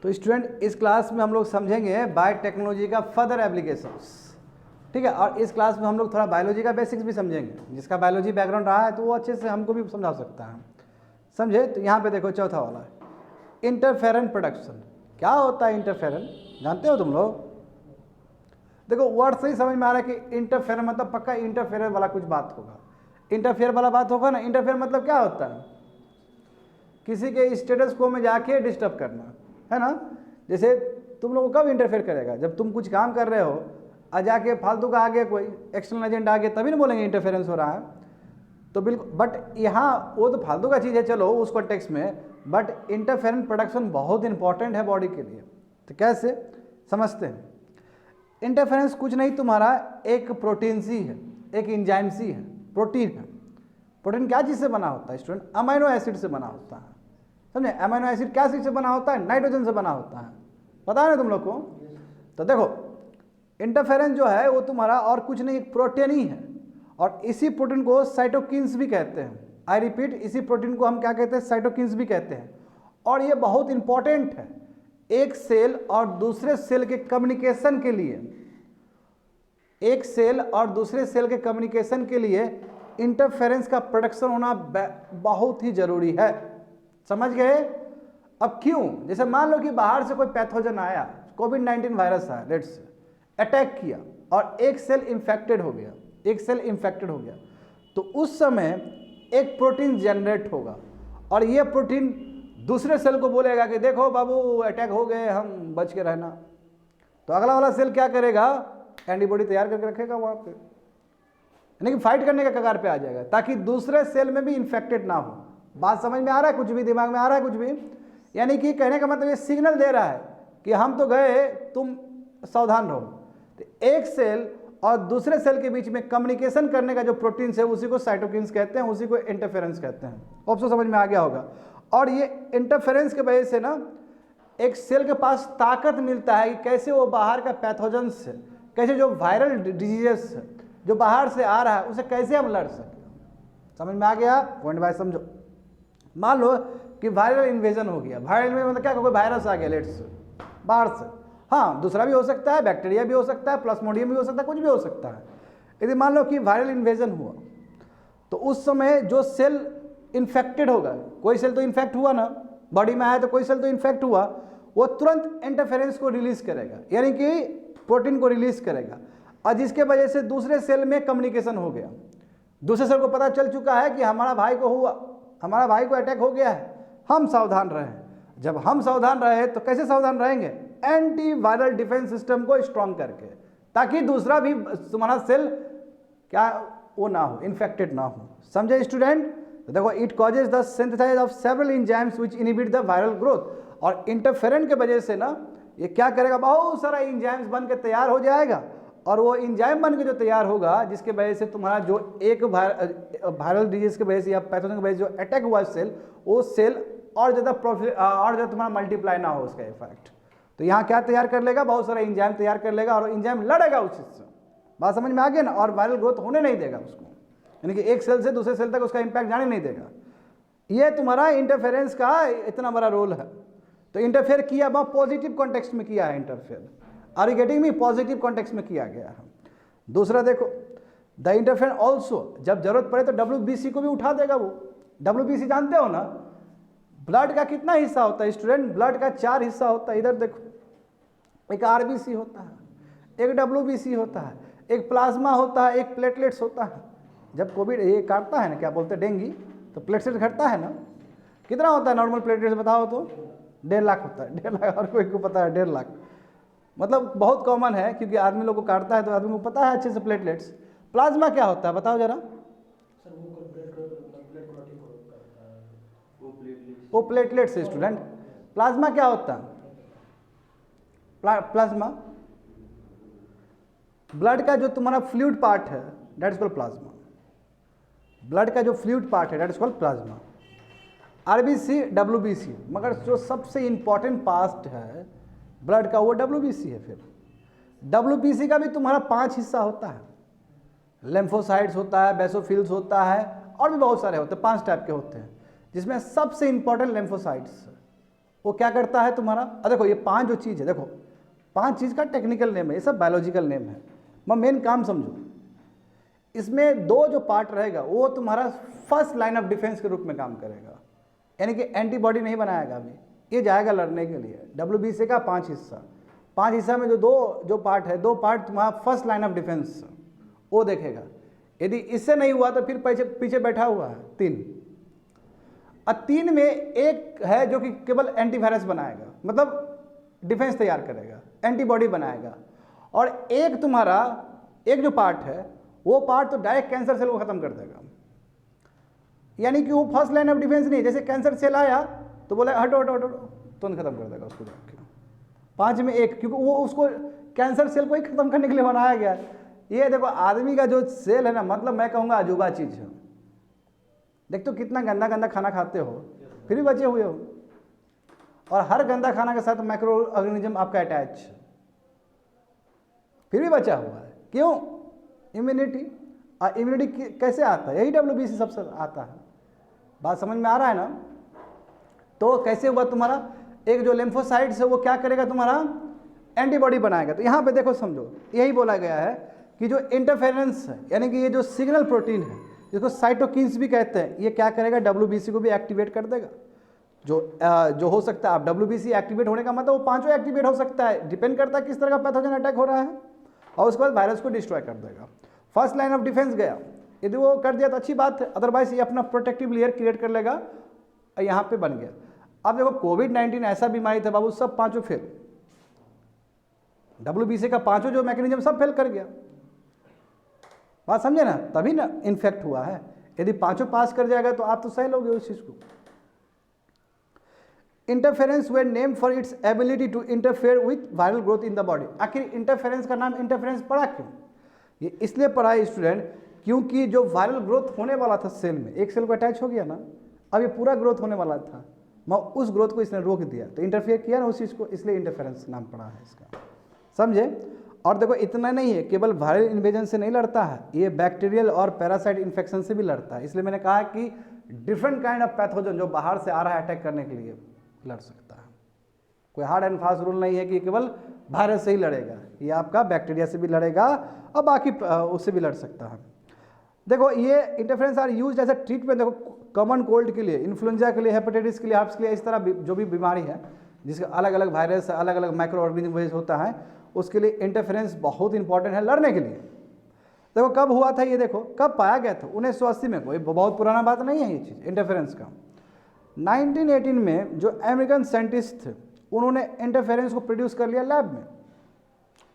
तो स्टूडेंट इस क्लास में हम लोग समझेंगे बायोटेक्नोलॉजी का फर्दर एप्लीकेशंस, ठीक है। और इस क्लास में हम लोग थोड़ा बायोलॉजी का बेसिक्स भी समझेंगे। जिसका बायोलॉजी बैकग्राउंड रहा है तो वो अच्छे से हमको भी समझा सकता है, समझे। तो यहाँ पे देखो चौथा वाला इंटरफेरेंस प्रोडक्शन। क्या होता है इंटरफेरेंस, जानते हो तुम लोग? देखो वर्ड से ही समझ में आ रहा है कि इंटरफेरेंस मतलब पक्का इंटरफेयर वाला कुछ बात होगा। इंटरफेयर वाला बात होगा ना। इंटरफेयर मतलब क्या होता है? किसी के स्टेटस को में जाके डिस्टर्ब करना, है ना। जैसे तुम लोग कब इंटरफेयर करेगा? जब तुम कुछ काम कर रहे हो और जाके फालतू का आगे कोई एक्सटर्नल एजेंट आगे, तभी ना बोलेंगे इंटरफेरेंस हो रहा है। तो बिल्कुल, बट यहाँ वो तो फालतू का चीज़ है, चलो उस कॉन्टेक्स्ट में। बट इंटरफेरेंस प्रोडक्शन बहुत इंपॉर्टेंट है बॉडी के लिए। तो कैसे समझते हैं? इंटरफेरेंस कुछ नहीं, तुम्हारा एक प्रोटीन सी है, एक इंजाइम सी है, प्रोटीन है। प्रोटीन क्या चीज़ से बना होता है स्टूडेंट? अमीनो एसिड से बना होता है, समझे। अमीनो एसिड क्या चीज़ से बना होता है? नाइट्रोजन से बना होता है। पता है ना तुम लोग को? तो देखो इंटरफेरेंस जो है वो तुम्हारा और कुछ नहीं, एक प्रोटीन ही है। और इसी प्रोटीन को साइटोकिन्स भी कहते हैं। आई रिपीट, इसी प्रोटीन को हम क्या कहते हैं? साइटोकिन्स भी कहते हैं। और ये बहुत इंपॉर्टेंट है एक सेल और दूसरे सेल के कम्युनिकेशन के लिए। एक सेल और दूसरे सेल के कम्युनिकेशन के लिए इंटरफेरेंस का प्रोडक्शन होना बहुत ही जरूरी है, समझ गए? अब क्यों? जैसे मान लो कि बाहर से कोई पैथोजन आया, कोविड-19 वायरस आया, लेट्स अटैक किया और एक सेल इन्फेक्टेड हो गया, एक सेल इन्फेक्टेड हो गया, तो उस समय एक प्रोटीन जनरेट होगा और ये प्रोटीन दूसरे सेल को बोलेगा कि देखो बाबू अटैक हो गए, हम बच के रहना। तो अगला वाला सेल क्या करेगा? एंटीबॉडी तैयार करके रखेगा वहाँ पे, यानी कि फाइट करने का कगार पे आ जाएगा, ताकि दूसरे सेल में भी इन्फेक्टेड ना हो। बात समझ में आ रहा है? कुछ भी दिमाग में आ रहा है? कुछ भी? यानी कि कहने का मतलब ये सिग्नल दे रहा है कि हम तो गए, तुम सावधान रहो। तो एक सेल और दूसरे सेल के बीच में कम्युनिकेशन करने का जो प्रोटीन है उसी को साइटोकिन्स कहते हैं, उसी को इंटरफेरेंस कहते हैं। होप सो समझ में आ गया होगा। और ये इंटरफेरेंस के वजह से ना एक सेल के पास ताकत मिलता है कि कैसे वो बाहर का पैथोजेंस है, कैसे जो वायरल डिजीजेस है जो बाहर से आ रहा है उसे कैसे हम लड़ सकें। समझ में आ गया? पॉइंट वाइज समझो। मान लो कि वायरल इन्वेजन हो गया। वायरल इन्वेजन मतलब क्या? कोई वायरस आ गया लेट्स बाहर से, हाँ दूसरा भी हो सकता है, बैक्टीरिया भी हो सकता है, प्लाज्मोडियम भी हो सकता है, कुछ भी हो सकता है। यदि मान लो कि वायरल इन्वेजन हुआ तो उस समय जो सेल इन्फेक्टेड होगा, कोई सेल तो इन्फेक्ट हुआ ना, बॉडी में आया तो कोई सेल तो इन्फेक्ट हुआ, वो तुरंत इंटरफेरेंस को रिलीज करेगा, यानी कि प्रोटीन को रिलीज करेगा। और जिसके वजह से दूसरे सेल में कम्युनिकेशन हो गया। दूसरे सेल को पता चल चुका है कि हमारा भाई को हुआ, हमारा भाई को अटैक हो गया है, हम सावधान रहें। जब हम सावधान रहे तो कैसे सावधान रहेंगे? एंटी वायरल डिफेंस सिस्टम को स्ट्रॉन्ग करके, ताकि दूसरा भी तुम्हारा सेल क्या वो ना हो, इन्फेक्टेड ना हो। समझे स्टूडेंट? तो देखो it causes the synthesize of several enzymes which inhibit the viral growth. और इंटरफेरेंस के वजह से ना ये क्या करेगा? बहुत सारा एंजाइम्स बन के तैयार हो जाएगा। और वो एंजाइम बन के जो तैयार होगा, जिसके वजह से तुम्हारा जो एक वायरल डिजीज की वजह से या पैथोजन की वजह से जो अटैक हुआ सेल, वो सेल और ज़्यादा तुम्हारा मल्टीप्लाई ना हो उसका इफेक्ट। तो यहाँ क्या तैयार कर लेगा? बहुत सारा एंजाइम तैयार कर लेगा और एंजाइम लड़ेगा उससे। बात समझ में आ गई ना? और वायरल ग्रोथ होने नहीं देगा उसको, यानी कि एक सेल से दूसरे सेल तक उसका इंपैक्ट जाने नहीं देगा। ये तुम्हारा इंटरफेरेंस का इतना बड़ा रोल है। तो इंटरफेयर किया वहाँ पॉजिटिव कॉन्टेक्स्ट में किया है interfere. Are you getting me? Positive context में किया गया है। दूसरा देखो द इंटरफेरेंस ऑल्सो, जब जरूरत पड़े तो WBC को भी उठा देगा वो। WBC जानते हो ना? ब्लड का कितना हिस्सा होता है स्टूडेंट? ब्लड का 4 हिस्सा होता है। इधर देखो, एक RBC होता है, एक WBC होता है, एक प्लाज्मा होता है, एक प्लेटलेट्स होता है। जब कोविड ये काटता है ना, क्या बोलते हैं, डेंगू, तो प्लेटलेट्स घटता है ना। कितना होता है नॉर्मल प्लेटलेट्स बताओ तो? 1.5 लाख होता है। 1.5 लाख, और कोई को पता है 1.5 लाख? मतलब बहुत कॉमन है, क्योंकि आदमी लोग को काटता है तो आदमी को पता है अच्छे से प्लेटलेट्स। प्लाज्मा क्या होता है बताओ जरा? वो प्लेटलेट्स है स्टूडेंट। प्लाज्मा क्या होता है? प्लाज्मा ब्लड का जो तुम्हारा फ्लूइड पार्ट है, that is called plasma. Blood का जो फ्लूइड पार्ट है that is called plasma. RBC WBC, मगर जो सबसे इंपॉर्टेंट पार्ट है ब्लड का वो WBC है। फिर WBC का भी तुम्हारा 5 हिस्सा होता है। लिम्फोसाइट्स होता है, बेसोफिल्स होता है, और भी बहुत सारे होते हैं, 5 टाइप के होते हैं, जिसमें सबसे इंपॉर्टेंट लिम्फोसाइट्स। वो क्या करता है तुम्हारा, देखो ये 5 जो चीज़ है, देखो 5 चीज़ का टेक्निकल नेम है, ये सब बायोलॉजिकल नेम है। मैं मेन काम समझो, इसमें 2 जो पार्ट रहेगा वो तुम्हारा फर्स्ट लाइन ऑफ डिफेंस के रूप में काम करेगा, यानी कि एंटीबॉडी नहीं बनाएगा अभी, ये जाएगा लड़ने के लिए। WBC का 5 हिस्सा, 5 हिस्सा में जो पार्ट है, 2 पार्ट तुम्हारा फर्स्ट लाइन ऑफ डिफेंस वो देखेगा। यदि इससे नहीं हुआ तो फिर पीछे बैठा हुआ है 3, और 3 में एक है जो कि केवल एंटीवायरस बनाएगा, मतलब डिफेंस तैयार करेगा, एंटीबॉडी बनाएगा, और एक तुम्हारा एक जो पार्ट है वो पार्ट तो डायरेक्ट कैंसर सेल को खत्म कर देगा, यानी कि वो फर्स्ट लाइन ऑफ डिफेंस नहीं, जैसे कैंसर सेल आया तो बोला हटो हटो हटो, तुरंत खत्म कर देगा उसको जाके। 5 में एक, क्योंकि वो उसको कैंसर सेल को ही खत्म करने के लिए बनाया गया। ये देखो आदमी का जो सेल है ना, मतलब मैं कहूँगा अजूबा चीज़ है। देख तो कितना गंदा गंदा खाना खाते हो फिर भी बचे हुए हो, और हर गंदा खाना के साथ माइक्रो ऑर्गेनिज्म आपका अटैच, फिर भी बचा हुआ है। क्यों? इम्यूनिटी। और इम्यूनिटी कैसे आता है? यही WBC सबसे आता है। बात समझ में आ रहा है ना? तो कैसे हुआ तुम्हारा, एक जो लिम्फोसाइट्स है वो क्या करेगा, तुम्हारा एंटीबॉडी बनाएगा। तो यहाँ पे देखो समझो, यही बोला गया है कि जो इंटरफेरेंस है, यानी कि ये जो सिग्नल प्रोटीन है जिसको साइटोकिन्स भी कहते हैं, ये क्या करेगा, WBC को भी एक्टिवेट कर देगा। जो हो सकता है, अब WBC एक्टिवेट होने का मतलब वो 5 एक्टिवेट हो सकता है, डिपेंड करता है किस तरह का पैथोजन अटैक हो रहा है, और उसके बाद वायरस को डिस्ट्रॉय कर देगा। फर्स्ट लाइन ऑफ डिफेंस गया, यदि वो कर दिया तो अच्छी बात है, अदरवाइज ये अपना प्रोटेक्टिव लेयर क्रिएट कर लेगा, यहाँ पे बन गया। अब देखो कोविड-19 ऐसा बीमारी था बाबू, सब 5 फेल, WBC का 5 जो मैकेनिज्म सब फेल कर गया। बात समझे ना? तभी ना इन्फेक्ट हुआ है। यदि 5 पास कर जाएगा तो आप तो सह लोगे उस चीज को। Interference we name for its ability to interfere with viral growth in the body. आखिर इंटरफेरेंस का नाम इंटरफेरेंस पड़ा क्यों? ये इसलिए पड़ा है स्टूडेंट, क्योंकि जो वायरल ग्रोथ होने वाला था सेल में, एक सेल को अटैच हो गया ना, अब ये पूरा ग्रोथ होने वाला था, उस ग्रोथ को इसने रोक दिया, तो इंटरफेयर किया ना उस चीज़ को, इसलिए इंटरफेरेंस नाम पड़ा है इसका। समझे? और देखो इतना नहीं है, केवल वायरल इन्वेजन से नहीं लड़ता है, ये बैक्टीरियल और पैरासाइट इन्फेक्शन से भी लड़ता है। इसलिए मैंने कहा कि डिफरेंट काइंड ऑफ पैथोजन जो बाहर से आ रहा है अटैक करने के लिए लड़ सकता है। कोई हार्ड एंड फास्ट रूल नहीं है कि केवल वायरस से ही लड़ेगा, ये आपका बैक्टीरिया से भी लड़ेगा और बाकी उससे भी लड़ सकता है। देखो ये interference are used as a treatment. देखो कॉमन कोल्ड के लिए, इन्फ्लुएंजा के लिए, हेपेटाइटिस के लिए, हार्ट्स के लिए, इस तरह जो भी बीमारी है जिसका अलग अलग वायरस, अलग अलग माइक्रो ऑर्गेनिज्म वजह होता है, उसके लिए इंटरफेरेंस बहुत इंपॉर्टेंट है लड़ने के लिए। देखो कब हुआ था ये, देखो कब पाया गया था, 1980 में, कोई बहुत पुराना बात नहीं है ये चीज़ इंटरफेरेंस का। 1918 में जो अमेरिकन साइंटिस्ट थे उन्होंने इंटरफेरेंस को प्रोड्यूस कर लिया लैब में।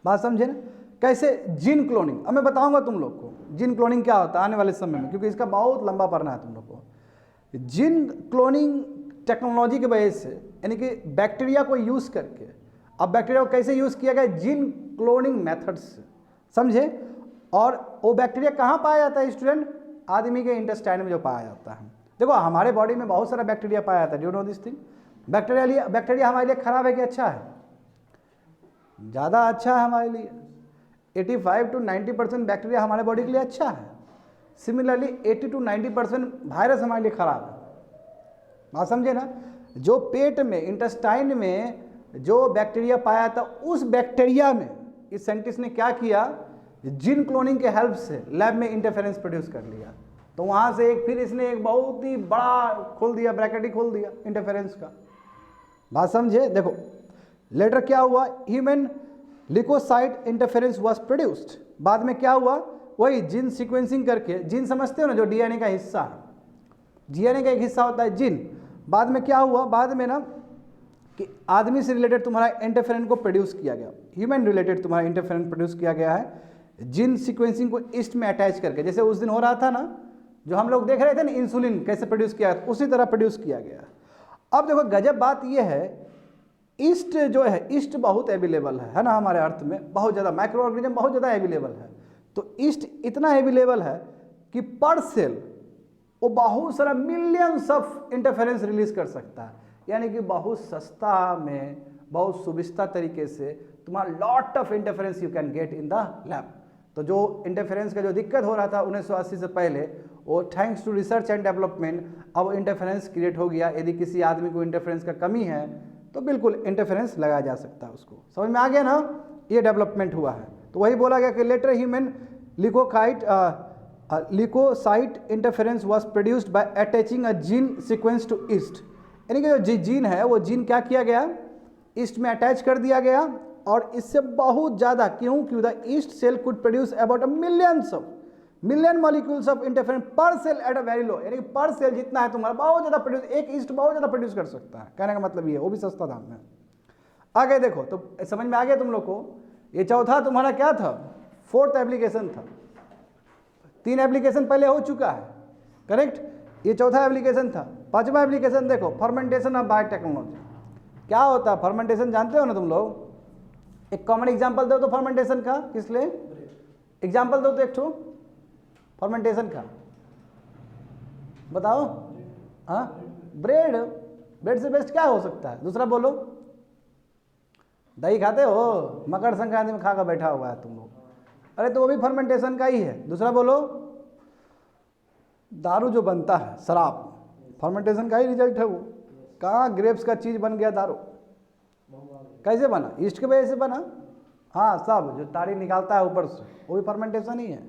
बात समझे ना? कैसे? Gene cloning. अब मैं बताऊंगा तुम लोग को जीन क्लोनिंग क्या होता है आने वाले समय में, क्योंकि इसका बहुत लंबा पढ़ना है तुम लोग को। जीन क्लोनिंग टेक्नोलॉजी की वजह से, यानी कि बैक्टीरिया को यूज़ करके, अब बैक्टीरिया को कैसे यूज़ किया गया, जीन क्लोनिंग मेथड्स से, समझे? और वो बैक्टीरिया कहाँ पाया जाता है स्टूडेंट? आदमी के इंटेस्टाइन में जो पाया जाता है। देखो हमारे बॉडी में बहुत सारा बैक्टीरिया पाया जाता है, do you know this thing? Bacteria हमारे लिए खराब है कि अच्छा है? ज़्यादा अच्छा है हमारे लिए। 85 to 90% बैक्टीरिया हमारे बॉडी के लिए अच्छा है। सिमिलरली 80 to 90% वायरस हमारे लिए खराब है। बात समझे ना? जो पेट में, इंटेस्टाइन में जो बैक्टीरिया पाया था, उस बैक्टीरिया में इस साइंटिस्ट ने क्या किया, जीन क्लोनिंग के हेल्प से लैब में इंटरफेरेंस प्रोड्यूस कर लिया। तो वहाँ से फिर इसने एक बहुत ही बड़ा खोल दिया, ब्रैकेट ही खोल दिया इंटरफेरेंस का। बात समझे? देखो लेटर क्या हुआ, human leucocyte interference was produced. बाद में क्या हुआ, वही जीन सीक्वेंसिंग करके, जीन समझते हो ना, जो डीएनए का हिस्सा है, डीएनए का एक हिस्सा होता है जीन। बाद में क्या हुआ, बाद में ना कि आदमी से रिलेटेड तुम्हारा इंटरफेरेंस को प्रोड्यूस किया गया, ह्यूमन रिलेटेड तुम्हारा इंटरफेरेंस प्रोड्यूस किया गया है जीन सीक्वेंसिंग को ईस्ट में अटैच करके। जैसे उस दिन हो रहा था ना, जो हम लोग देख रहे थे ना इंसुलिन कैसे प्रोड्यूस किया, उसी तरह प्रोड्यूस किया गया। अब देखो गजब बात यह है, ईस्ट जो है, ईस्ट बहुत अवेलेबल है ना हमारे अर्थ में, बहुत ज़्यादा माइक्रो ऑर्गेनिज्म बहुत ज़्यादा अवेलेबल है। तो ईस्ट इतना अवेलेबल है कि पर सेल वो बहुत सारा मिलियंस ऑफ इंटरफेरेंस रिलीज कर सकता है, यानी कि बहुत सस्ता में, बहुत सुविस्ता तरीके से तुम्हारा lot of interference you can get in the lab. तो जो इंटरफेरेंस का जो दिक्कत हो रहा था 1980 से पहले, वो thanks to research and development अब इंटरफेरेंस क्रिएट हो गया। यदि किसी आदमी को इंटरफेरेंस का कमी है तो बिल्कुल इंटरफेरेंस लगाया जा सकता है उसको। समझ में आ गया ना, ये डेवलपमेंट हुआ है। तो वही बोला गया कि later human leukocyte interference was produced by attaching a gene sequence to yeast, यानी कि जो जीन है वो जीन क्या किया गया, ईस्ट में अटैच कर दिया गया, और इससे बहुत ज़्यादा, क्यों the yeast cell could produce about million molecules of interference per cell at a very low, यानी कि पर सेल जितना है तुम्हारा बहुत ज़्यादा प्रोड्यूस, एक ईस्ट बहुत ज़्यादा प्रोड्यूस कर सकता है। कहने का मतलब ये है, वो भी सस्ता दाम में। आगे देखो, तो समझ में आ गया तुम लोग को। ये चौथा तुम्हारा क्या था, फोर्थ एप्लीकेशन था। 3 एप्लीकेशन पहले हो चुका है, करेक्ट, ये चौथा एप्लीकेशन था। 5वां एप्लीकेशन देखो, फर्मेंटेशन ऑफ बायोटेक्नोलॉजी। क्या होता है फर्मेंटेशन, जानते हो ना तुम लोग? एक कॉमन एग्जांपल दो तो फर्मेंटेशन का, किस लिए एग्जांपल दो तो एक ठो फर्मेंटेशन का बताओ। हाँ, ब्रेड से बेस्ट क्या हो सकता है? दूसरा बोलो। दही खाते हो, मकर संक्रांति में खाकर बैठा हुआ है तुम लोग, अरे तो वो भी फर्मेंटेशन का ही है। दूसरा बोलो। दारू जो बनता है, शराब, फर्मेंटेशन का ही रिजल्ट है वो। कहाँ ग्रेप्स का चीज़ बन गया दारू, कैसे बना? ईस्ट की वजह से बना। हाँ, सब जो ताड़ी निकालता है ऊपर से वो भी फर्मेंटेशन ही है।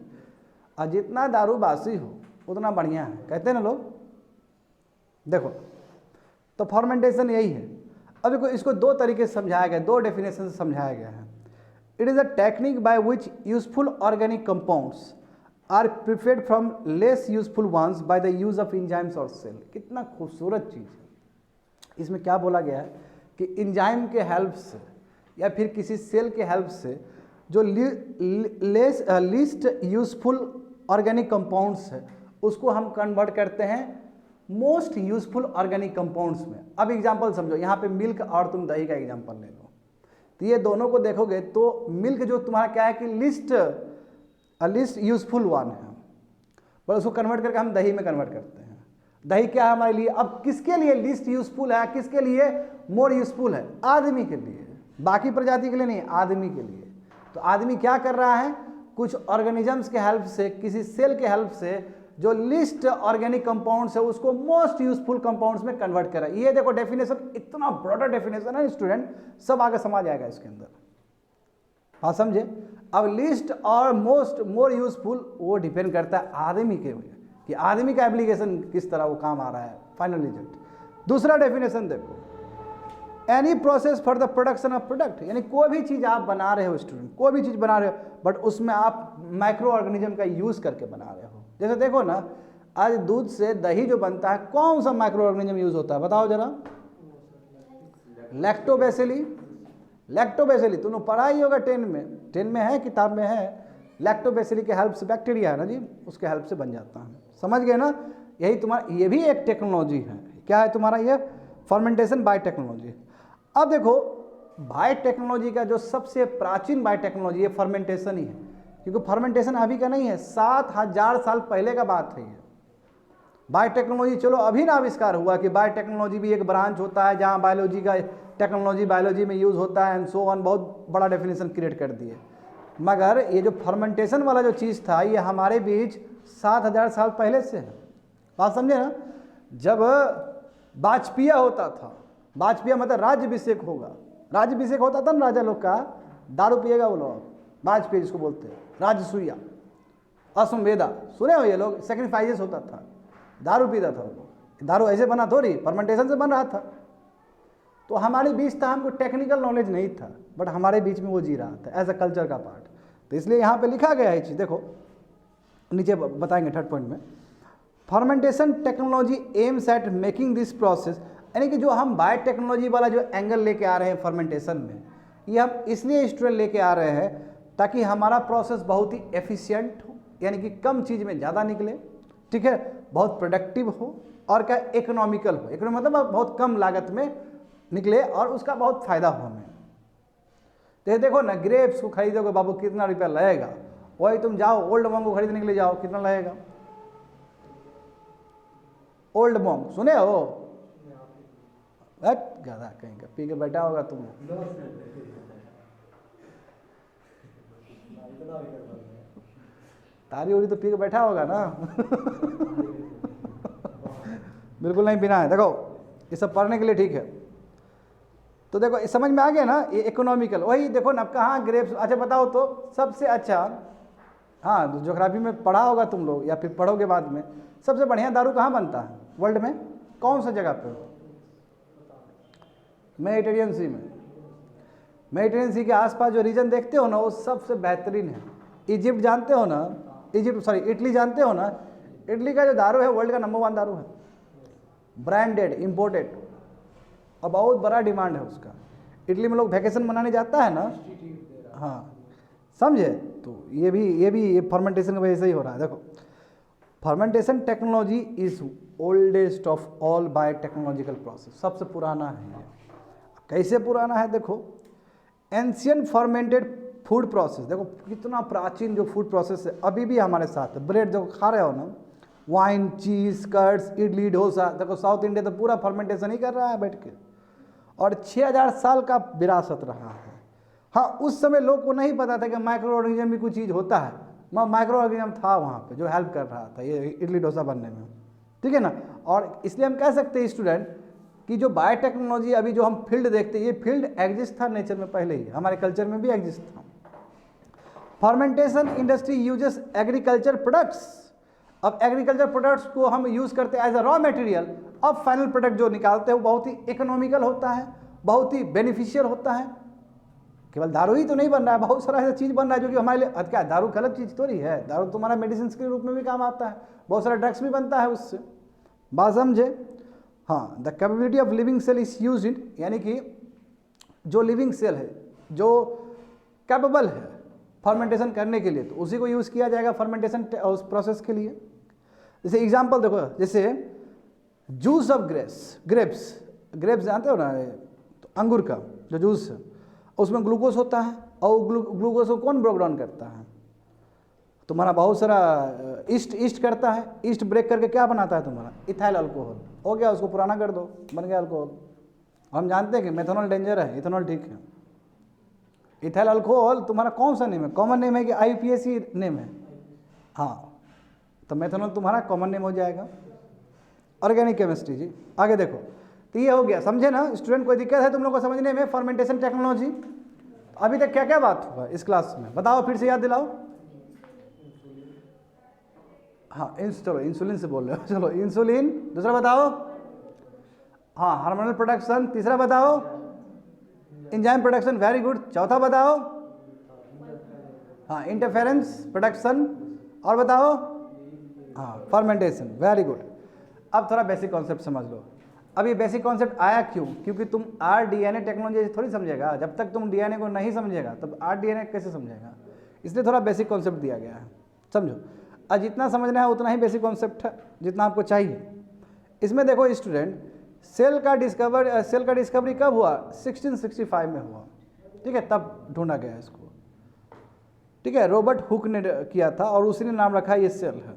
और जितना दारू बासी हो उतना बढ़िया है, कहते हैं ना लोग। देखो, तो फर्मेंटेशन यही है। अब देखो, इसको 2 तरीके से समझाया गया, 2 डेफिनेशन से समझाया गया है। It is a technique by which useful organic compounds are prepared from less useful ones by the use of enzymes और सेल। कितना खूबसूरत चीज़ है। इसमें क्या बोला गया है कि इंजाइम के हेल्प से या फिर किसी सेल के हेल्प से जो लीस्ट यूजफुल ऑर्गेनिक कंपाउंड्स है उसको हम कन्वर्ट करते हैं मोस्ट यूजफुल ऑर्गेनिक कंपाउंड्स में। अब एग्जांपल समझो, यहाँ पे मिल्क और तुम दही का एग्जांपल ले लो, तो ये दोनों को देखोगे तो मिल्क जो तुम्हारा क्या है कि लिस्ट यूजफुल वन है, पर उसको कन्वर्ट करके हम दही में कन्वर्ट करते हैं। दही क्या है हमारे लिए? अब किसके लिए लिस्ट यूजफुल है, किसके लिए मोर यूजफुल है? आदमी के लिए, बाकी प्रजाति के लिए नहीं, आदमी के लिए। तो आदमी क्या कर रहा है, कुछ ऑर्गेनिजम्स के हेल्प से, किसी सेल के हेल्प से जो लिस्ट ऑर्गेनिक कंपाउंड्स है उसको मोस्ट यूजफुल कंपाउंड्स में कन्वर्ट कर रहा है। ये देखो डेफिनेशन, इतना ब्रॉडर डेफिनेशन है स्टूडेंट, सब आगे समझ आएगा इसके अंदर। हाँ समझे? अब लिस्ट और मोस्ट मोर यूजफुल वो डिपेंड करता है आदमी के ऊपर कि आदमी का एप्लीकेशन किस तरह वो काम आ रहा है, फाइनल रिजल्ट। दूसरा डेफिनेशन देखो, any process for the production of product, यानी कोई भी चीज़ आप बना रहे हो स्टूडेंट, कोई भी चीज़ बना रहे हो, बट उसमें आप माइक्रो ऑर्गेनिज्म का यूज़ करके बना रहे हो। जैसे देखो ना, आज दूध से दही जो बनता है, कौन सा माइक्रो ऑर्गेनिज्म यूज़ होता है बताओ जरा? लैक्टोबैसिली। लैक्टोबैसिली तुमने पढ़ा ही होगा 10 में है, किताब में है। लैक्टोबैसिली के हेल्प से, बैक्टीरिया है ना जी, उसके हेल्प से बन जाता है। समझ गए ना? यही तुम्हारा, ये भी एक टेक्नोलॉजी है। क्या है तुम्हारा ये? Fermentation biotechnology. अब देखो, बायोटेक्नोलॉजी का जो सबसे प्राचीन बायोटेक्नोलॉजी है फर्मेंटेशन ही है, क्योंकि फर्मेंटेशन अभी का नहीं है, 7000 साल पहले का बात है ये। बायोटेक्नोलॉजी चलो अभी ना आविष्कार हुआ कि बायोटेक्नोलॉजी भी एक ब्रांच होता है जहाँ बायोलॉजी का टेक्नोलॉजी बायोलॉजी में यूज़ होता है एंड सो ऑन, बहुत बड़ा डेफिनेशन क्रिएट कर दिए। मगर ये जो फर्मेंटेशन वाला जो चीज़ था ये हमारे बीच 7000 साल पहले से है। बात समझे ना? जब वाजपेय होता था, वाजपेय मतलब राज्याभिषेक होगा, राज्याभिषेक होता था ना राजा लोग का, दारू पिएगा वो लोग, वाजपेय जिसको बोलते हैं, राजसूया, अश्वमेधा, सुने हो ये लोग? सेक्रीफाइसेस होता था, दारू पीता था वो लोग। दारू ऐसे बना थोड़ी, फर्मेंटेशन से बन रहा था। तो हमारे बीच था, हमको टेक्निकल नॉलेज नहीं था, बट हमारे बीच में वो जी रहा था एज अ कल्चर का पार्ट। तो इसलिए यहाँ पे लिखा गया है चीज़, देखो नीचे बताएंगे 3rd पॉइंट में। Fermentation technology aims at making this process, यानी कि जो हम बायोटेक्नोलॉजी वाला जो एंगल लेके आ रहे हैं फर्मेंटेशन में, ये हम इसलिए स्टूडेंट लेके आ रहे हैं ताकि हमारा प्रोसेस बहुत ही एफिशिएंट हो, यानी कि कम चीज़ में ज़्यादा निकले, ठीक है, बहुत प्रोडक्टिव हो, और क्या इकोनॉमिकल हो। इकोनॉमिक मतलब बहुत कम लागत में निकले और उसका बहुत फ़ायदा हो हमें। तो देखो ना, ग्रेप्स को खरीदोगे बाबू कितना रुपया लगेगा, वही तुम जाओ ओल्ड मॉन्ग को खरीदने के लिए जाओ, कितना लगेगा? ओल्ड मॉन्ग सुने हो? गधा कहीं का, पी के बैठा होगा तुम। तारी उड़ी तो पी के बैठा होगा ना। बिल्कुल नहीं पीना है। देखो ये सब पढ़ने के लिए ठीक है। तो देखो समझ में आ गया ना, ये इकोनॉमिकल, वही देखो ना कहाँ ग्रेप्स। अच्छा बताओ तो सबसे अच्छा, हाँ ज्योग्राफी में पढ़ा होगा तुम लोग या फिर पढ़ोगे बाद में, सबसे बढ़िया दारू कहाँ बनता है वर्ल्ड में, कौन सा जगह पे? मेडिटेरियन सी में। मेडिटेरियन सी के आसपास जो रीजन देखते हो ना वो सबसे बेहतरीन है। इजिप्ट जानते हो ना, इटली जानते हो ना, इटली का जो दारू है वर्ल्ड का नंबर 1 दारू है, ब्रांडेड इंपोर्टेड, और बहुत बड़ा डिमांड है उसका। इटली में लोग वैकेशन मनाने जाता है ना, हाँ समझे। तो ये फर्मेंटेशन की वजह से ही हो रहा है। देखो fermentation technology is oldest of all biotechnological process, सबसे पुराना है ये। कैसे पुराना है देखो, एंशियंट फर्मेंटेड फूड प्रोसेस, देखो कितना प्राचीन जो फूड प्रोसेस है अभी भी हमारे साथ है। ब्रेड जो खा रहे हो ना, वाइन, चीज़, कर्ड्स, इडली, डोसा, देखो साउथ इंडिया तो पूरा फर्मेंटेशन ही कर रहा है बैठ के, और 6000 साल का विरासत रहा है। हाँ उस समय लोग को नहीं पता था कि माइक्रो ऑर्गेनिज्म भी कुछ चीज़ होता है, माइक्रो ऑर्गेनिज्म था वहाँ पे जो हेल्प कर रहा था ये इडली डोसा बनने में, ठीक है ना। और इसलिए हम कह सकते हैं स्टूडेंट कि जो बायोटेक्नोलॉजी अभी जो हम फील्ड देखते हैं, ये फील्ड एग्जिस्ट था नेचर में पहले ही, हमारे कल्चर में भी एग्जिस्ट था। Fermentation industry uses agriculture products, अब एग्रीकल्चर प्रोडक्ट्स को हम यूज़ करते हैं एज अ रॉ मटेरियल। अब फाइनल प्रोडक्ट जो निकालते हैं वो बहुत ही इकोनॉमिकल होता है, बहुत ही बेनिफिशियल होता है। केवल दारू ही तो नहीं बन रहा है, बहुत सारा ऐसा चीज़ बन रहा है जो कि हमारे लिए, क्या दारू गलत चीज़ थोड़ी है, दारू तुम्हारा मेडिसिन के रूप में भी काम आता है, बहुत सारा ड्रग्स भी बनता है उससे, बात समझे। हाँ, the capability of living cell is use in, यानी कि जो लिविंग सेल है जो कैपेबल है फर्मेंटेशन करने के लिए, तो उसी को यूज़ किया जाएगा फर्मेंटेशन उस प्रोसेस के लिए। जैसे एग्जांपल देखो, जैसे जूस ऑफ ग्रेप्स जानते हो ना, तो अंगूर का जो जूस है उसमें ग्लूकोज होता है, और ग्लूकोज को कौन ब्रेक डाउन करता है? तुम्हारा बहुत सारा ईस्ट करता है, ईस्ट ब्रेक करके क्या बनाता है तुम्हारा? इथाइल अल्कोहल हो गया, उसको पुराना कर दो, बन गया अल्कोहल। हम जानते हैं कि मेथनॉल डेंजर है, इथेनॉल ठीक है। इथाइल अल्कोहल तुम्हारा कौन सा नेम है? कॉमन नेम है कि IUPAC नेम है? हाँ, तो मेथनॉल तुम्हारा कॉमन नेम हो जाएगा। ऑर्गेनिक केमिस्ट्री जी। आगे देखो, तो ये हो गया, समझे ना स्टूडेंट? कोई दिक्कत है तुम लोग को समझने में फर्मेंटेशन टेक्नोलॉजी? अभी तक क्या क्या बात हुआ इस क्लास में, बताओ फिर से याद दिलाओ। हाँ चलो इंसुलिन से बोल रहे हो, चलो इंसुलिन। दूसरा बताओ, हाँ हार्मोनल प्रोडक्शन। तीसरा बताओ, एंजाइम प्रोडक्शन, वेरी गुड। चौथा बताओ, हाँ इंटरफेरेंस प्रोडक्शन। और बताओ, हाँ फर्मेंटेशन, वेरी गुड। अब थोड़ा बेसिक कॉन्सेप्ट समझ लो। अब ये बेसिक कॉन्सेप्ट आया क्यों? क्योंकि तुम RDNA टेक्नोलॉजी थोड़ी समझेगा, जब तक तुम DNA को नहीं समझेगा तब RDNA कैसे समझेगा, इसलिए थोड़ा बेसिक कॉन्सेप्ट दिया गया है, समझो। और जितना समझना है उतना ही बेसिक कॉन्सेप्ट है जितना आपको चाहिए। इसमें देखो स्टूडेंट, सेल का डिस्कवरी कब हुआ? 1665 में हुआ, ठीक है, तब ढूंढा गया इसको, ठीक है। रॉबर्ट हुक ने किया था और उसी ने नाम रखा ये सेल है।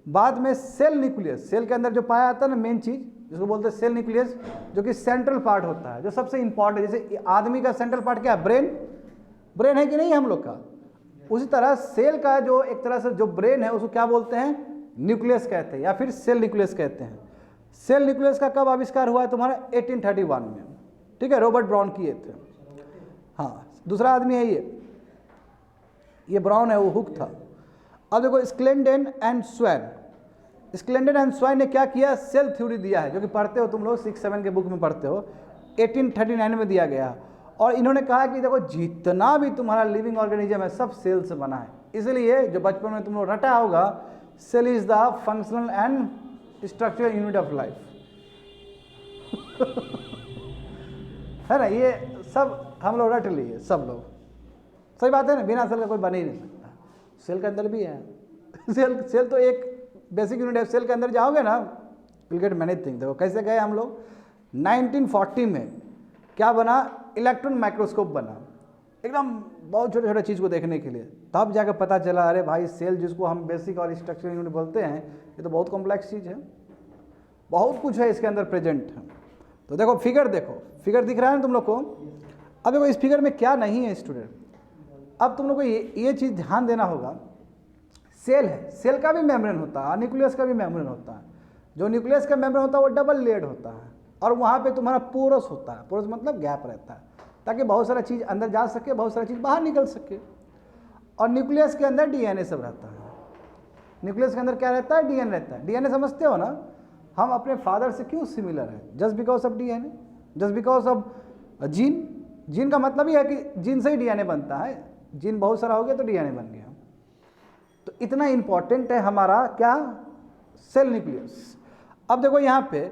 बाद में सेल न्यूक्लियस, सेल के अंदर जो पाया जाता है ना मेन चीज जिसको बोलते हैं सेल न्यूक्लियस, जो कि सेंट्रल पार्ट होता है, जो सबसे इंपॉर्टेंट। जैसे आदमी का सेंट्रल पार्ट क्या है? ब्रेन है कि नहीं हम लोग का? उसी तरह सेल का जो एक तरह से जो ब्रेन है उसको क्या बोलते हैं? न्यूक्लियस कहते हैं, या फिर सेल न्यूक्लियस कहते हैं। सेल न्यूक्लियस का कब आविष्कार हुआ है तुम्हारा? 1831 में, ठीक है, रॉबर्ट ब्राउन किए थे। हाँ, दूसरा आदमी है ये ब्राउन है, वो हुक था। अब देखो स्क्लेडेन एंड स्वाइन ने क्या किया? सेल थ्योरी दिया है, जो कि पढ़ते हो तुम लोग 6-7 के बुक में पढ़ते हो, 1839 में दिया गया। और इन्होंने कहा कि देखो जितना भी तुम्हारा लिविंग ऑर्गेनिज्म है सब सेल से बना है। इसलिए जो बचपन में तुम लोग रटा होगा, cell is the functional and structural unit of life है ना, ये सब हम लोग रट लिए सब लोग। सही बात है ना, बिना सेल का कोई बन ही नहीं सकता। सेल के अंदर भी है सेल तो एक बेसिक यूनिट है। सेल के अंदर जाओगे ना, विल गेट मैनी थिंग। देखो कैसे गए हम लोग। 1940 में क्या बना? इलेक्ट्रॉन माइक्रोस्कोप बना, एकदम बहुत छोटे छोटे चीज़ को देखने के लिए। तब जाकर पता चला, अरे भाई सेल जिसको हम बेसिक और स्ट्रक्चरल यूनिट बोलते हैं, ये तो बहुत कॉम्प्लेक्स चीज़ है, बहुत कुछ है इसके अंदर प्रेजेंट है। तो देखो फिगर दिख रहा है ना तुम लोग को। अब देखो इस फिगर में क्या नहीं है स्टूडेंट। अब तुम लोग को ये चीज़ ध्यान देना होगा, सेल है, सेल का भी मेम्ब्रेन होता है, न्यूक्लियस का भी मेम्ब्रेन होता है। जो न्यूक्लियस का मेम्ब्रेन होता है वो डबल लेयर्ड होता है, और वहाँ पे तुम्हारा पोरस होता है, पोरस मतलब गैप रहता है, ताकि बहुत सारा चीज़ अंदर जा सके, बहुत सारा चीज़ बाहर निकल सके। और न्यूक्लियस के अंदर डीएनए सब रहता है। न्यूक्लियस के अंदर क्या रहता है? डीएनए रहता है। डीएनए समझते हो ना, हम अपने फादर से क्यों सिमिलर है? Just because of DNA, just because of gene. Gene का मतलब ही है कि जीन से ही डीएनए बनता है, जीन बहुत सारा हो गया तो डीएनए बन गया। तो इतना इंपॉर्टेंट है हमारा क्या? Cell nucleus. अब देखो यहाँ पे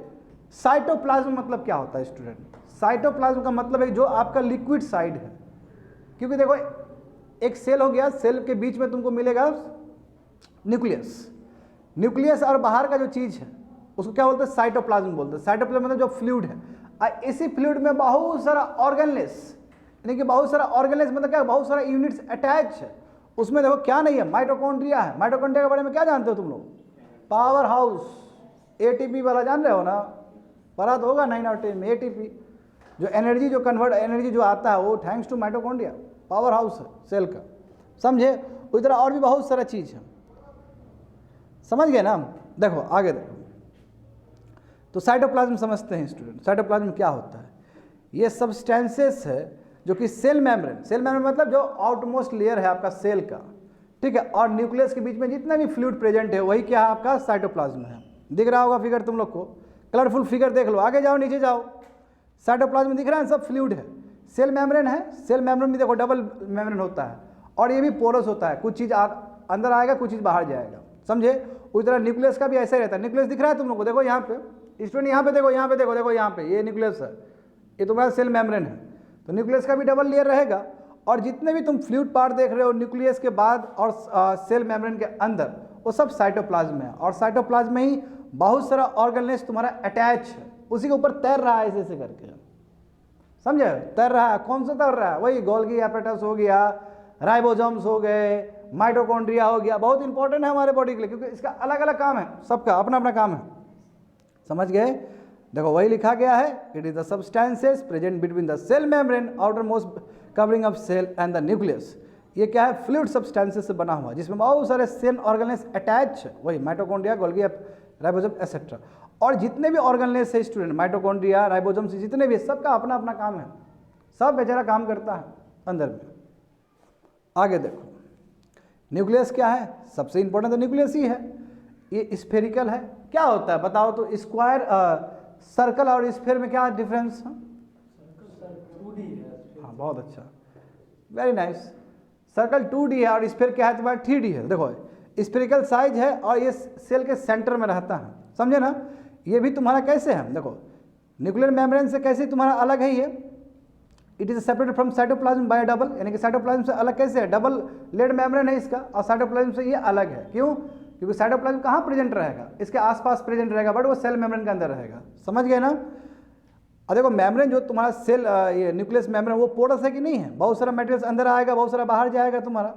साइटोप्लाज्म मतलब क्या होता है स्टूडेंट? साइटोप्लाज्म का मतलब है जो आपका लिक्विड साइड है, क्योंकि देखो एक सेल हो गया, सेल के बीच में तुमको मिलेगा न्यूक्लियस। न्यूक्लियस और बाहर का जो चीज़ है उसको क्या बोलते हैं? साइटोप्लाज्म बोलते हैं। साइटोप्लाज्म मतलब जो फ्लूइड है, और इसी फ्लूइड में बहुत सारा ऑर्गेनलेस, यानी कि बहुत सारा ऑर्गेनलेस मतलब क्या? बहुत सारा यूनिट्स अटैच है। उसमें देखो क्या नहीं है? माइटोकॉन्ड्रिया है। माइटोकॉन्ड्रिया के बारे में क्या जानते हो तुम लोग? पावर हाउस, एटीपी वाला जान रहे हो ना? पढ़ा तो होगा 9 और 10 में। एटीपी जो एनर्जी, जो कन्वर्ट एनर्जी जो आता है वो thanks to mitochondria, power house है सेल का, समझे? उसी तरह और भी बहुत सारा चीज़ है, समझ गए ना? देखो आगे देखो, तो साइटोप्लाज्म समझते हैं स्टूडेंट। साइटोप्लाज्म क्या होता है? ये सब्सटेंसेस है जो कि सेल मेम्ब्रेन, सेल मेम्ब्रेन मतलब जो आउटमोस्ट लेयर है आपका सेल का, ठीक है, और न्यूक्लियस के बीच में जितना भी फ्लूइड प्रेजेंट है वही क्या है? आपका साइटोप्लाज्म है। दिख रहा होगा फिगर तुम लोग को, कलरफुल फिगर देख लो। आगे जाओ, नीचे जाओ, साइटोप्लाज्म दिख रहा है, सब फ्लूइड है। सेल मेम्ब्रेन है, सेल मेम्ब्रेन भी देखो डबल मेम्ब्रेन होता है, और ये भी पोरस होता है, कुछ चीज़ अंदर आएगा, कुछ चीज़ बाहर जाएगा, समझे? उसी तरह न्यूक्लियस का भी ऐसा ही रहता है। न्यूक्लियस दिख रहा है तुम लोग को, देखो यहाँ पे स्टूडेंट, यहाँ पे देखो, यहाँ पे देखो, देखो यहाँ पे ये न्यूक्लियस है, ये तुम्हारा सेल मेम्ब्रेन है। तो न्यूक्लियस का भी डबल लेयर रहेगा, और जितने भी तुम फ्लूइड पार्ट देख रहे हो न्यूक्लियस के बाद और सेल मेम्ब्रेन के अंदर, वो सब साइटोप्लाज्म है। और साइटोप्लाज्म में ही बहुत सारा ऑर्गेनलेस तुम्हारा अटैच है, उसी के ऊपर तैर रहा है, ऐसे ऐसे करके, समझे? तैर रहा है। कौन सा तैर रहा है? वही गोल्गी एपेटस हो गया, राइबोसोम्स हो गए, माइटोकॉन्ड्रिया हो गया। बहुत इंपॉर्टेंट है हमारे बॉडी के लिए, क्योंकि इसका अलग अलग काम है, सबका अपना अपना काम है, समझ गए? देखो वही लिखा गया है, it is the substances present between the cell membrane, outer most covering of cell and the nucleus. ये क्या है? फ्लूइड सब्सटेंसेस से बना हुआ, जिसमें बहुत सारे सेल ऑर्गेनलेस अटैच है, वही माइटोकॉन्ड्रिया, गोल्गी, राइबोसोम एसेट्रा। और जितने भी ऑर्गेनलेस है स्टूडेंट, माइटोकॉन्ड्रिया, राइबोसोम से जितने भी, सबका अपना अपना काम है, सब बेचारा काम करता है अंदर में। आगे देखो, न्यूक्लियस क्या है? सबसे इंपॉर्टेंट तो न्यूक्लियस ही है। ये स्फेरिकल है। क्या होता है बताओ तो? स्क्वायर, सर्कल और स्फेयर में क्या डिफरेंस है? हाँ, बहुत अच्छा, वेरी नाइस। सर्कल 2D है और स्फेयर क्या है तुम्हारा? 3D है। देखो स्फेरिकल साइज है और ये सेल के सेंटर में रहता है, समझे ना? ये भी तुम्हारा कैसे है? देखो न्यूक्लियर मेम्ब्रेन से कैसे तुम्हारा अलग है ये? It is separated from cytoplasm bye double, यानी कि साइटोप्लाज्म से अलग कैसे है? डबल लेड मेम्ब्रेन है इसका, और साइटोप्लाज्म से ये अलग है। क्यों? क्योंकि साइटोप्लाज्म कहाँ प्रेजेंट रहेगा? इसके आसपास प्रेजेंट रहेगा, बट वो सेल मेम्ब्रेन के अंदर रहेगा, समझ गए ना? और देखो मेम्ब्रेन जो तुम्हारा सेल, ये न्यूक्लियस मेम्ब्रेन, वो पोरस है कि नहीं है? बहुत सारा मटेरियल्स अंदर आएगा, बहुत सारा बाहर जाएगा तुम्हारा,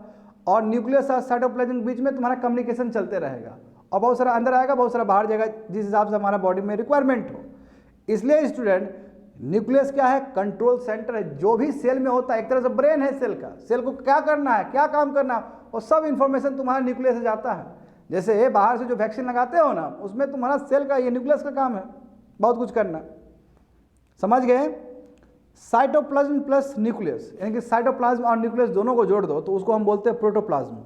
और न्यूक्लियस और साइटोप्लाज्म के बीच में तुम्हारा कम्युनिकेशन चलते रहेगा, और बहुत सारा अंदर आएगा, बहुत सारा बाहर जाएगा, जिस हिसाब से हमारा बॉडी में रिक्वायरमेंट हो। इसलिए स्टूडेंट, न्यूक्लियस क्या है? कंट्रोल सेंटर है। जो भी सेल में होता है, एक तरह से ब्रेन है सेल का। सेल को क्या करना है, क्या काम करना है, और सब इंफॉर्मेशन तुम्हारा न्यूक्लियस से जाता है। जैसे बाहर से जो वैक्सीन लगाते हो ना, उसमें तुम्हारा सेल का, ये न्यूक्लियस का काम है बहुत कुछ करना, समझ गए? साइटोप्लाज्म प्लस न्यूक्लियस, यानी कि साइटोप्लाज्म और न्यूक्लियस दोनों को जोड़ दो तो उसको हम बोलते हैं प्रोटोप्लाज्म,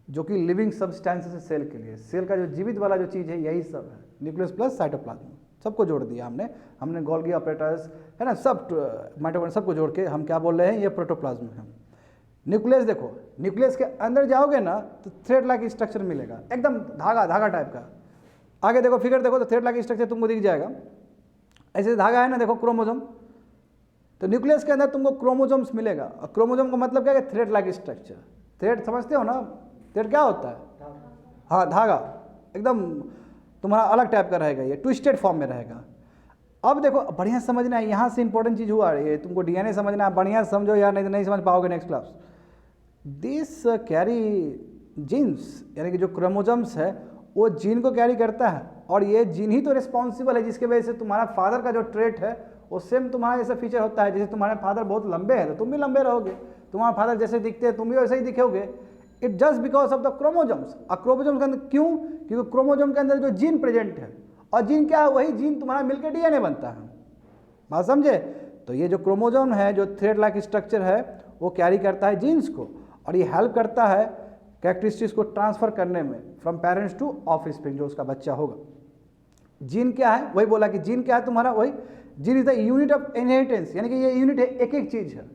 जो कि लिविंग सब्सटेंसेस है सेल के लिए। सेल का जो जीवित वाला जो चीज़ है यही सब है, न्यूक्लियस प्लस साइटोप्लाज्म, सबको जोड़ दिया हमने गोल्गी ऑपरेटर्स है ना, सब माइटोकॉन्ड्रिया, सबको जोड़ के हम क्या बोल रहे हैं? ये प्रोटोप्लाज्म है। न्यूक्लियस देखो, न्यूक्लियस के अंदर जाओगे ना तो थ्रेड लाइक स्ट्रक्चर मिलेगा, एकदम धागा टाइप का। आगे देखो फिगर देखो तो थ्रेड लाइक स्ट्रक्चर तुमको दिख जाएगा, ऐसे धागा है ना, देखो क्रोमोसोम। तो न्यूक्लियस के अंदर तुमको क्रोमोसोम्स मिलेगा, और क्रोमोसोम का मतलब क्या है? Thread like structure. थ्रेड समझते हो ना? थ्रेड क्या होता है? हाँ, धागा, एकदम तुम्हारा अलग टाइप का रहेगा, ये ट्विस्टेड फॉर्म में रहेगा। अब देखो बढ़िया समझना है, यहाँ से इंपॉर्टेंट चीज़ हुआ, ये तुमको डीएनए समझना है, बढ़िया समझो यार, नहीं तो नहीं समझ पाओगे next class. This carry genes, यानी कि जो क्रोमोसोम्स है वो जीन को कैरी करता है, और ये जीन ही तो रिस्पॉन्सिबल है जिसके वजह से तुम्हारा फादर का जो ट्रेट है वो सेम तुम्हारा जैसा फीचर होता है। जैसे तुम्हारे फादर बहुत लंबे हैं तो तुम भी लंबे रहोगे, तुम्हारा फादर जैसे दिखते हैं तुम भी वैसे ही दिखोगे। It just because of the chromosomes. और क्रोमोसोम के अंदर क्यों? क्योंकि क्रोमोसोम के अंदर जो जीन प्रेजेंट है, और जीन क्या है? वही जीन तुम्हारा मिलकर डीएनए बनता है, बात समझे। तो ये जो क्रोमोजोम है, जो थ्रेड लाइक स्ट्रक्चर है, वो कैरी करता है जीन्स को, और ये हेल्प करता है कैरेक्टरिस्टिक्स को ट्रांसफर करने में फ्रॉम पेरेंट्स टू ऑफस्प्रिंग, जो उसका बच्चा होगा। जीन क्या है, वही बोला कि जीन क्या है तुम्हारा, वही gene is the unit of inheritance, यानी कि ये यूनिट है, एक एक चीज है।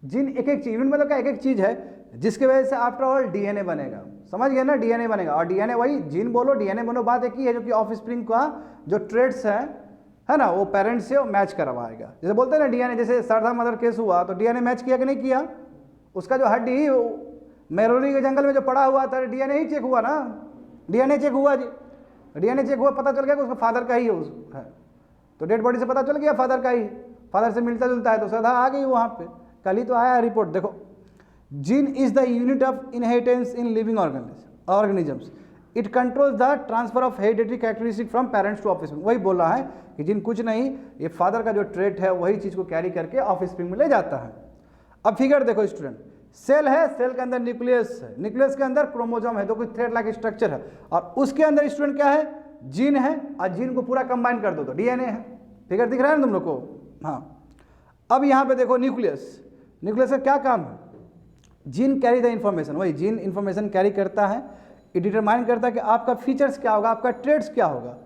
जीन एक एक चीज, यूनिट मतलब क्या, एक एक चीज है जिसके वजह से आफ्टर ऑल डीएनए बनेगा। समझ गए ना, डीएनए बनेगा, और डीएनए वही जीन बोलो डीएनए बोलो, बात एक ही है, जो कि ऑफस्प्रिंग का जो ट्रेड्स है ना, वो पेरेंट्स से मैच करवाएगा। जैसे बोलते हैं ना डीएनए, जैसे सरदा मदर केस हुआ तो डीएनए मैच किया कि नहीं किया, उसका जो हड्डी मैरोनी के जंगल में जो पड़ा हुआ था, डीएनए ही चेक हुआ ना, डीएनए चेक हुआ जी, डीएनए चेक हुआ, पता चल गया कि उसका फादर का ही है, तो डेड बॉडी से पता चल गया फादर का ही, फादर से मिलता जुलता है, तो श्रद्धा आ गई वहाँ पे। कल ही तो आया रिपोर्ट, देखो gene is the unit of inheritance in living organisms, it controls the transfer of hereditary characteristic from parents to offspring. वही बोल रहा है कि जीन कुछ नहीं, ये फादर का जो ट्रेट है वही चीज़ को कैरी करके ऑफस्प्रिंग में ले जाता है। अब फिगर देखो स्टूडेंट, सेल है, सेल के अंदर न्यूक्लियस है, न्यूक्लियस के अंदर क्रोमोजोम है, तो कोई थ्रेड लाइक स्ट्रक्चर है, और उसके अंदर स्टूडेंट क्या है, जीन है, और जीन को पूरा कंबाइन कर दो तो डीएनए है। फिगर दिख रहा है ना तुम लोग को, हाँ। अब यहाँ पे देखो न्यूक्लियस, न्यूक्लियस का क्या काम है, जीन कैरी द इंफॉर्मेशन, वही जीन इंफॉर्मेशन कैरी करता है, ये डिटरमाइन करता है कि आपका फीचर्स क्या होगा, आपका ट्रेड्स क्या होगा,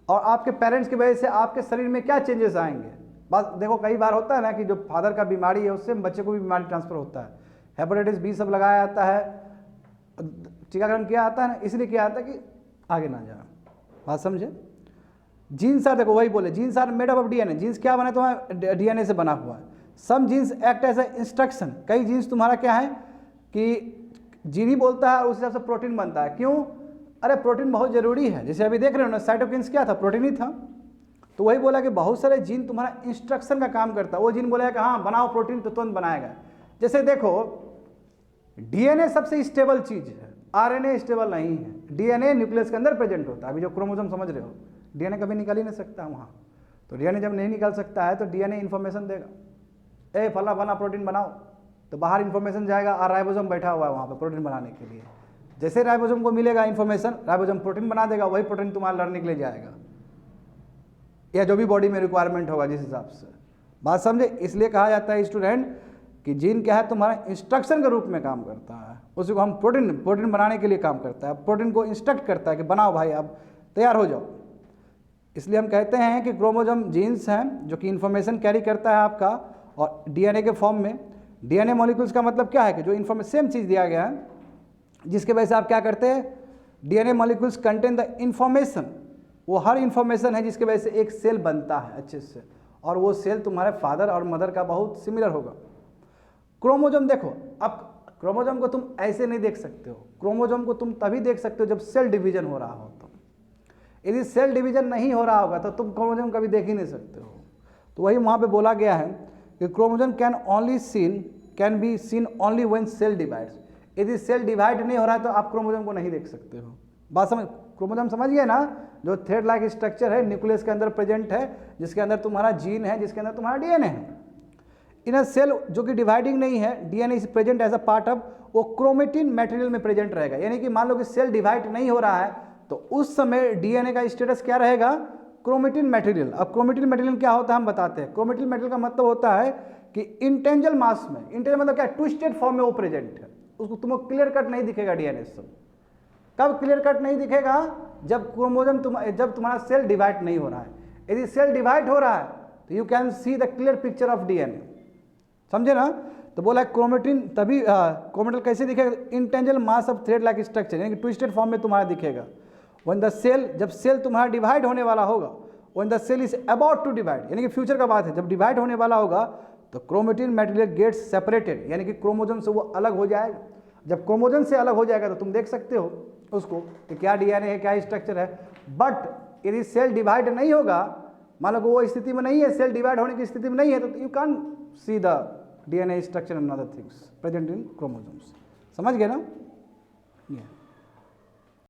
और आपके पेरेंट्स की वजह से आपके शरीर में क्या चेंजेस आएंगे। बात देखो, कई बार होता है ना कि जो फादर का बीमारी है उससे बच्चे को भी बीमारी ट्रांसफर होता है, हेपेटाइटिस बी सब लगाया जाता है, टीकाकरण किया जाता है ना, इसलिए किया जाता है कि आगे ना जाए। बात समझे। जीन्स आर, देखो वही बोले, genes are made up of DNA, genes क्या बना तुम्हारा, डीएनए से बना हुआ है। Some genes act as a instruction, कई जीन्स तुम्हारा क्या है कि जीन ही बोलता है और उस हिसाब से प्रोटीन बनता है। क्यों, अरे प्रोटीन बहुत जरूरी है, जैसे अभी देख रहे हो ना, साइटोकिन्स क्या था, प्रोटीन ही था। तो वही बोला कि बहुत सारे जीन तुम्हारा इंस्ट्रक्शन का काम करता है, वो जीन बोलेगा कि हाँ बनाओ प्रोटीन, तो तुरंत बनाएगा। जैसे देखो डीएनए सबसे स्टेबल चीज है, आरएनए स्टेबल नहीं है, डीएनए न्यूक्लियस के अंदर प्रेजेंट होता है। अभी जो क्रोमोसोम समझ रहे हो, डीएनए कभी निकल ही नहीं सकता वहाँ, तो डीएनए जब नहीं निकल सकता है तो डीएनए इन्फॉर्मेशन देगा, ए फला फला प्रोटीन बनाओ, तो बाहर इन्फॉर्मेशन जाएगा, और राइबोसोम बैठा हुआ है वहाँ पे प्रोटीन बनाने के लिए। जैसे राइबोसोम को मिलेगा इन्फॉर्मेशन, राइबोसोम प्रोटीन बना देगा, वही प्रोटीन तुम्हारा लड़ने के लिए जाएगा, या जो भी बॉडी में रिक्वायरमेंट होगा जिस हिसाब से। बात समझे। इसलिए कहा जाता है स्टूडेंट कि जीन क्या है, तुम्हारा इंस्ट्रक्शन के रूप में काम करता है, उसी को हम प्रोटीन बनाने के लिए काम करता है, प्रोटीन को इंस्ट्रक्ट करता है कि बनाओ भाई, अब तैयार हो जाओ। इसलिए हम कहते हैं कि क्रोमोसोम जीन्स हैं जो कि इन्फॉर्मेशन कैरी करता है आपका, और डीएनए के फॉर्म में। डीएनए मॉलिक्यूल्स का मतलब क्या है कि जो इन्फॉर्मेशन, सेम चीज़ दिया गया है, जिसके वजह से आप क्या करते हैं, DNA molecules contain the information, वो हर इन्फॉर्मेशन है जिसके वजह से एक सेल बनता है अच्छे से, और वो सेल तुम्हारे फादर और मदर का बहुत सिमिलर होगा। क्रोमोसोम देखो, अब क्रोमोसोम को तुम ऐसे नहीं देख सकते हो, क्रोमोसोम को तुम तभी देख सकते हो जब सेल डिवीजन हो रहा हो। तो यदि सेल डिवीजन नहीं हो रहा होगा तो तुम क्रोमोसोम कभी देख ही नहीं सकते हो। तो वही वहाँ पे बोला गया है कि chromosome can be seen only when cell divides. यदि सेल डिवाइड नहीं हो रहा है तो आप क्रोमोसोम को नहीं देख सकते हो। बात समझ, क्रोमोसोम समझ गए ना, जो थ्रेड लाइक स्ट्रक्चर है न्यूक्लियस के अंदर प्रेजेंट है, जिसके अंदर तुम्हारा जीन है, जिसके अंदर तुम्हारा डीएनए है। इन अ सेल जो कि डिवाइडिंग नहीं है, DNA is present as a part of, वो क्रोमेटिन मटेरियल में प्रेजेंट रहेगा। यानी कि मान लो कि सेल डिवाइड नहीं हो रहा है तो उस समय डीएनए का स्टेटस क्या रहेगा, क्रोमेटिन मटेरियल। अब क्रोमेटिन मटेरियल क्या होता है हम बताते हैं। क्रोमेटिन मटेरियल का मतलब होता है कि इंटेंजल मास में, इंटेंजल मतलब क्या, ट्विस्टेड फॉर्म में वो प्रेजेंट है, उसको तुमको क्लियर कट नहीं दिखेगा डीएनए सब। कब क्लियर कट नहीं दिखेगा, जब क्रोमोसोम जब तुम्हारा सेल डिवाइड नहीं हो रहा है। यदि सेल डिवाइड हो रहा है तो you can see the clear picture of DNA, समझे ना। तो बोला क्रोमेटिन तभी, क्रोमेटिन कैसे दिखेगा, entangled mass of thread like structure, यानी कि ट्विस्टेड फॉर्म में तुम्हारा दिखेगा। व्हेन द सेल, जब सेल तुम्हारा डिवाइड होने वाला होगा, when the cell is about to divide, यानी कि फ्यूचर का बात है, जब डिवाइड होने वाला होगा तो क्रोमेटिन मटेरियल गेट्स सेपरेटेड, यानी कि क्रोमोसोम से वो अलग हो जाएगा। जब क्रोमोसोम से अलग हो जाएगा तो तुम देख सकते हो उसको कि क्या डीएनए है, क्या स्ट्रक्चर है। बट यदि सेल डिवाइड नहीं होगा, मान लो वो स्थिति में नहीं है, सेल डिवाइड होने की स्थिति में नहीं है, तो you can see the DNA structure and other things present in chromosomes. समझ गए ना।